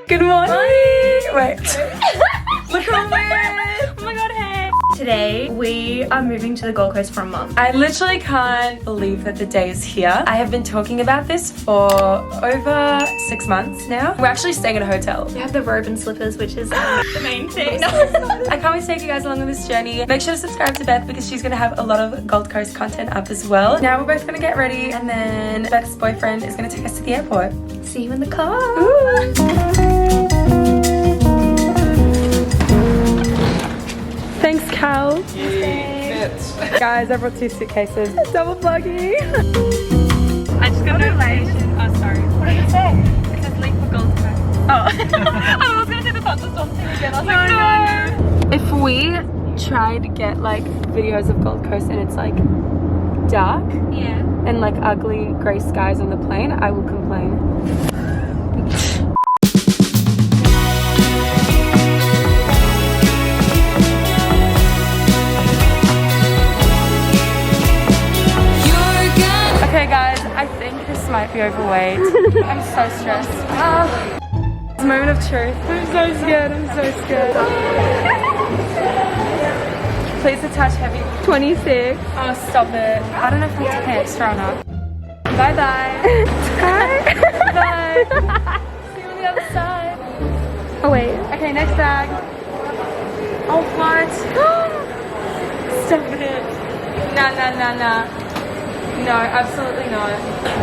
Good morning. Wait. Look who I'm with. Oh my god, hey. Today we are moving to the Gold Coast for a month. I literally can't believe that the day is here. I have been talking about this for over 6 months now. We're actually staying at a hotel. We have the robe and slippers, which is the main thing. I can't wait to take you guys along on this journey. Make sure to subscribe to Beth because she's going to have a lot of Gold Coast content up as well. Now we're both going to get ready and then Beth's boyfriend is going to take us to the airport. See you in the car. Thanks, Kal. Guys, I brought 2 suitcases. Double buggy. I just got a notification. Oh, sorry. What did it say? It says link for Gold Coast. Oh. I was going to say the thunderstorm thing again. I was like, no. If we try to get like videos of Gold Coast and it's like dark and like ugly grey skies on the plane, I will complain. Okay guys, I think this might be overweight. I'm so stressed. Moment of truth. I'm so scared, I'm so scared. Please attach heavy. 26. Oh, stop it. I don't know if I have to pay extra or not. Bye bye. Bye. Bye. See you on the other side. Oh wait. Okay, next bag. Oh, what? Stop it. Nah. No, absolutely not.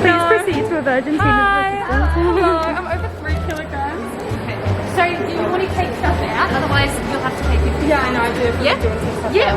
Please proceed to a virgin team. Hi. Hello. I'm over 3 kilograms. Okay. So do you want to take stuff out? Otherwise you'll have to take it. Yeah, I know, I do. Yeah?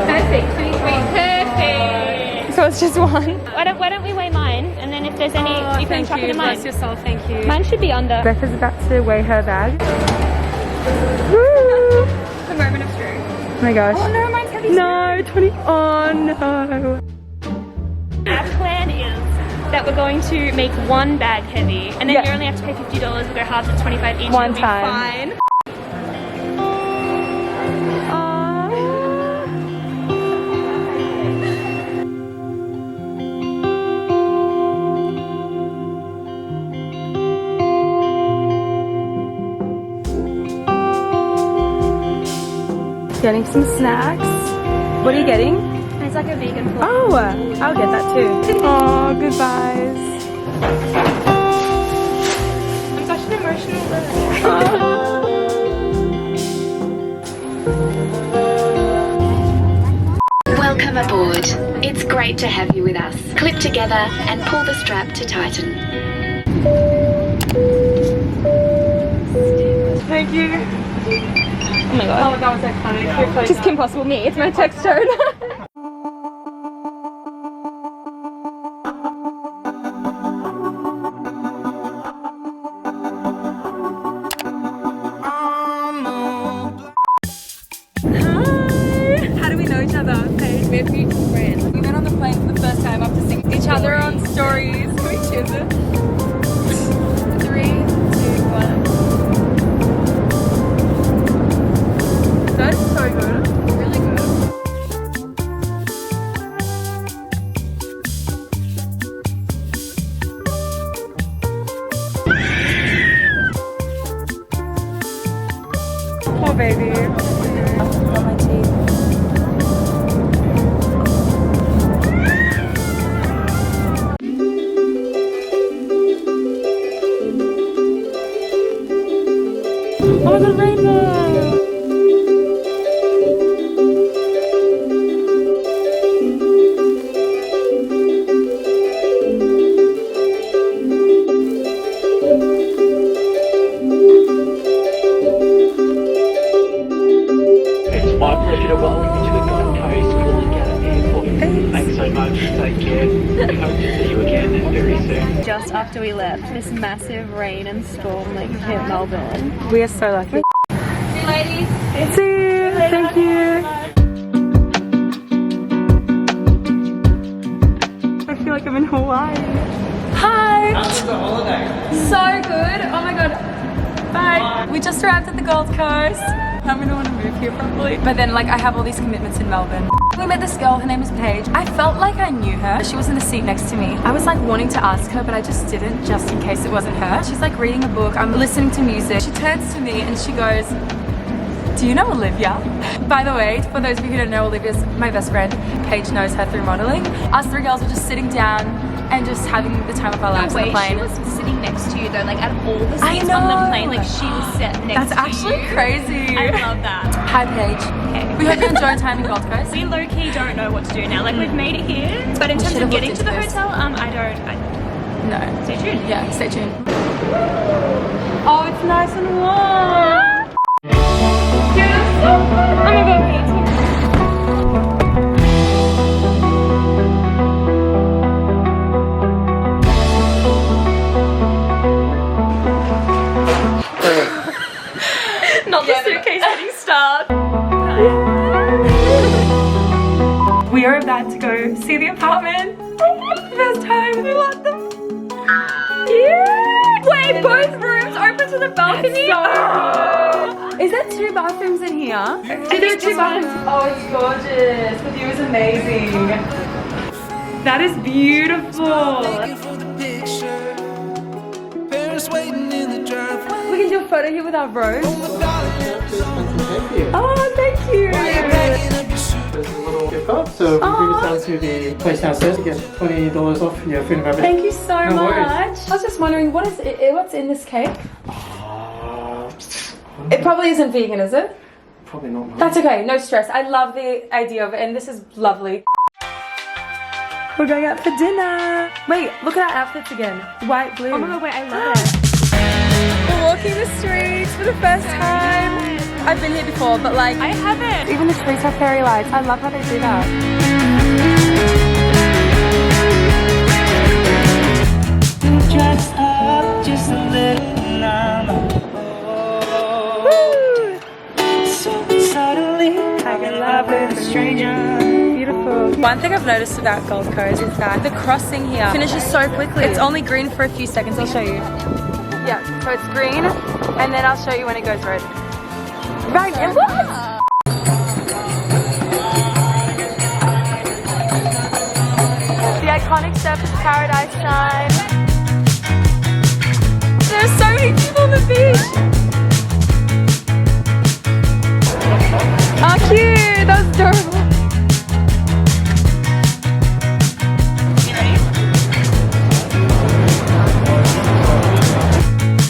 Perfect. Perfect. So it's just one. Why don't we weigh mine? And then if there's any, you can chuck it in mine. Bless yourself, thank you. Mine should be under. Beth is about to weigh her bag. Woo! The moment of truth. Oh my gosh. Oh no, mine's heavy. No, 20. Oh no. Our plan is that we're going to make one bag heavy, and then you only have to pay $50. We'll go halves at 25 each. One It'll time. Be fine. Getting some snacks. What are you getting? It's like a vegan floor. Oh, I'll get that too. Oh, goodbyes. I'm such an emotional person. Welcome aboard. It's great to have you with us. Clip together and pull the strap to tighten. Thank you. Oh my god. Oh, that was iconic. Just Kim Possible me. It's my text tone. How do we know each other? Paige, we're mutual friends. We went on the plane for the first time after seeing each other on stories. Can we choose it? 3, 2, 1. That's so good. Really good. Poor baby. On my teeth. Oh, the rainbow! It's my pleasure to welcome you to the Gold Coast Calling Out Airport. Thanks so much. Take care. We hope to see you again very soon. Just after we left, this massive rain and storm like hit Melbourne. We are so lucky. See you ladies. See you. Thank you. I feel like I'm in Hawaii. Hi. How was the holiday? So good. Oh my god. Bye. We just arrived at the Gold Coast. I'm gonna want to move here probably. But then like I have all these commitments in Melbourne. We met this girl, her name is Paige. I felt like I knew her. She was in the seat next to me. I was like wanting to ask her, but I just didn't, just in case it wasn't her. She's like reading a book, I'm listening to music. She turns to me and she goes, do you know Olivia? By the way, for those of you who don't know, Olivia's my best friend. Paige knows her through modeling. Us three girls were just sitting down and just having the time of our lives on the plane. She was sitting next to you though, like out of all the seats on the plane, like she was sat next to you. That's actually crazy. I love that. Hi Paige. Okay. We hope you enjoy time in Gold Coast. We low-key don't know what to do now. Like we've made it here, but in terms of getting to the hotel, No. Stay tuned. Yeah, stay tuned. Oh, it's nice and warm. Oh my god, not the suitcase getting stuck. We are about to go see the apartment. First time. We love them. Yeah. Wait, both rooms open to the balcony. Is there 2 bathrooms in here? Are there 2 bathrooms? Oh, it's gorgeous. The view is amazing. That is beautiful. We can do a photo here with our rose. Oh, thank you. There's a little gift card, so if you bring it down to the place downstairs, you get $20 off your food and beverage. Thank you so No much. worries. I was just wondering, what's in this cake? It probably isn't vegan, is it? Probably not. No. That's okay, no stress. I love the idea of it, and this is lovely. We're going out for dinner. Wait, look at our outfits again. White, blue. Oh my god, wait, I love it. We're walking the streets for the first time. I've been here before, but like I haven't. even the trees have fairy lights. I love how they do that. Dress up just a little now. So suddenly I can love with a stranger. Beautiful. One thing I've noticed about Gold Coast is that the crossing here finishes so quickly. It's only green for a few seconds. I'll show you. Yeah, so it's green, and then I'll show you when it goes red. Right, and what? The iconic Surfers Paradise sign. There's so many people on the beach. Oh, cute! That was adorable. You ready?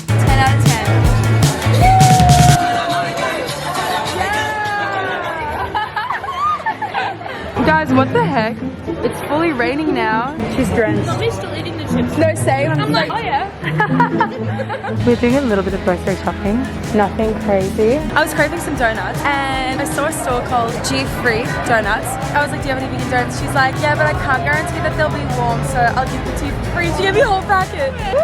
10 out of 10. Guys, what the heck? It's fully raining now. She's drenched. Mommy's still eating the chips. No, same. I'm like, oh yeah. We're doing a little bit of grocery shopping. Nothing crazy. I was craving some donuts and I saw a store called G-Free Donuts. I was like, do you have any vegan donuts? She's like, yeah, but I can't guarantee that they'll be warm, so I'll give them to you for free. She gave me a whole packet. Woo!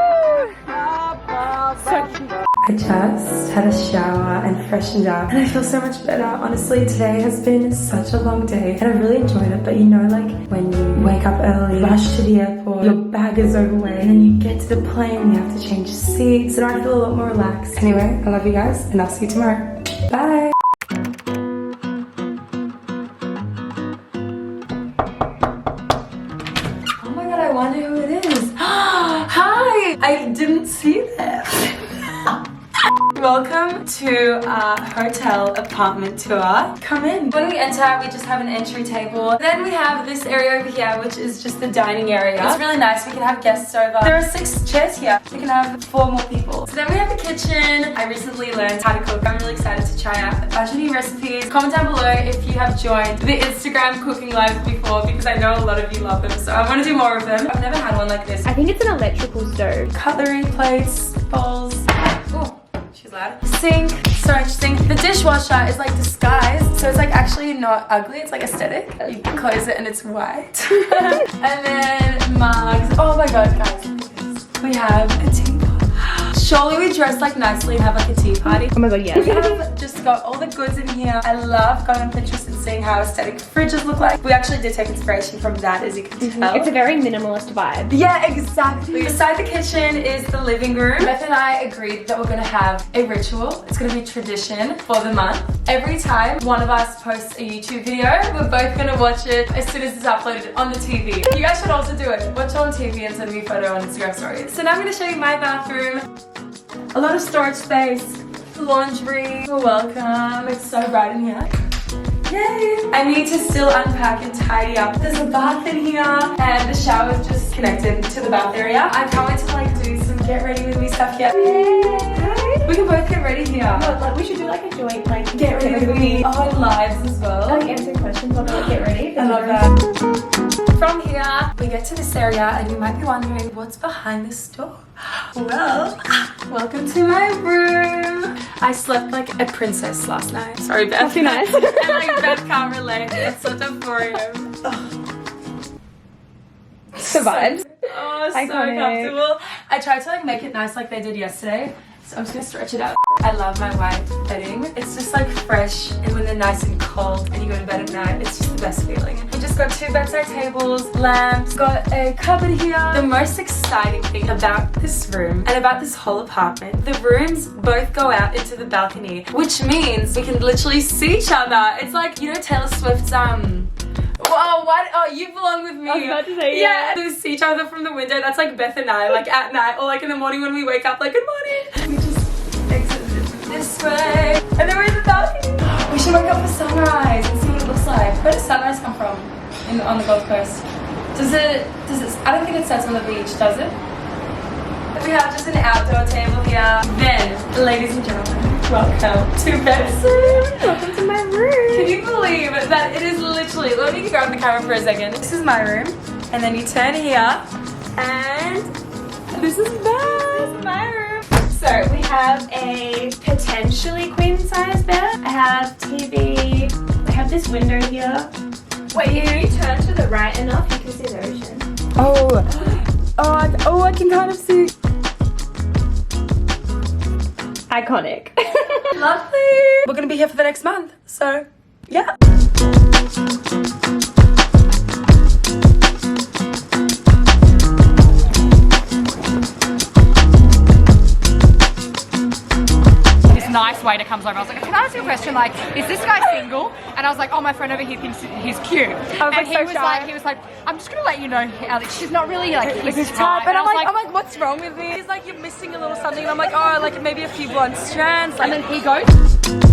So cute. I just had a shower and freshened up and I feel so much better. Honestly, today has been such a long day and I really enjoyed it, but you know, like when you wake up early, rush to the airport, your bag is overweight, and then you get to the plane, you have to change seats, and I feel a lot more relaxed. Anyway, I love you guys and I'll see you tomorrow. Bye. Oh my god, I wonder who it is. Hi! I didn't see that. Welcome to our hotel apartment tour. Come in. When we enter, we just have an entry table. Then we have this area over here, which is just the dining area. It's really nice. We can have guests over. There are 6 chairs here. We can have 4 more people. So then we have the kitchen. I recently learned how to cook. I'm really excited to try out a bunch of new recipes. Comment down below if you have joined the Instagram cooking lives before, because I know a lot of you love them. So I want to do more of them. I've never had one like this. I think it's an electrical stove. Cutlery, plates, bowls. Ooh. She's loud. Sink, so interesting. The dishwasher is like disguised, so it's like actually not ugly, it's like aesthetic. You can close it and it's white. And then mugs. Oh my god, guys, look at this. We have a teapot. Surely we dress like nicely and have like a tea party. Oh my god, yeah. We have just got all the goods in here. I love going on Pinterest and seeing how aesthetic fridges look like. We actually did take inspiration from that, as you can tell. It's a very minimalist vibe. Yeah, exactly. Beside the kitchen is the living room. Beth and I agreed that we're gonna have a ritual. It's gonna be tradition for the month. Every time one of us posts a YouTube video, we're both gonna watch it as soon as it's uploaded on the TV. You guys should also do it. Watch it on TV and send me a photo on Instagram stories. So now I'm gonna show you my bathroom. A lot of storage space, laundry. You're welcome. It's so bright in here. Yay! I need to still unpack and tidy up. There's a bath in here and the shower is just connected to the bath area. I can't wait to like do some get ready with me stuff here. Yay! We can both get ready here. No, like we should do like a joint like Get ready with me. Our lives as well. like answer questions on like get ready. I love that. From here, we get to this area and you might be wondering what's behind this door. Well, welcome to my room. I slept like a princess last night. Sorry, Beth. Must be nice. And like Beth can't relate. It's such a 4 a.m. The vibes. Oh, so Iconic. comfortable. I tried to like make it nice like they did yesterday. So I'm just gonna stretch it out. I love my white bedding. It's just like fresh, and when they're nice and cold and you go to bed at night, it's just the best feeling. We just got 2 bedside tables, lamps, got a cupboard here. The most exciting thing about this room and about this whole apartment, the rooms both go out into the balcony, which means we can literally see each other. It's like, you know, Taylor Swift's Whoa, what? Oh, you belong with me. I was about to say, yeah. We see each other from the window. That's like Beth and I, like at night or like in the morning when we wake up, like good morning. We just exit this way. And then we're in the balcony. We should wake up for sunrise and see what it looks like. Where does sunrise come from on the Gold Coast? Does it, I don't think it sets on the beach, does it? We have just an outdoor table here. Then, ladies and gentlemen, welcome to Beth's room. Welcome to my room. Can you believe that it is literally, let me grab the camera for a second. This is my room, and then you turn here, and this is my room. So we have a potentially queen size bed. I have TV. I have this window here. Wait, you turn to the right enough, you can see the ocean. Oh, I can kind of see. Iconic. Lovely. We're gonna be here for the next month, so yeah. Nice waiter comes over. I was like, can I ask you a question? Like, is this guy single? And I was like, oh, my friend over here thinks he's cute. And he was like, I'm just gonna let you know, Alex, she's not really like his type. And I'm like, what's wrong with me? He's like, you're missing a little something. And I'm like, oh, like maybe a few blonde strands. Like, and then he goes.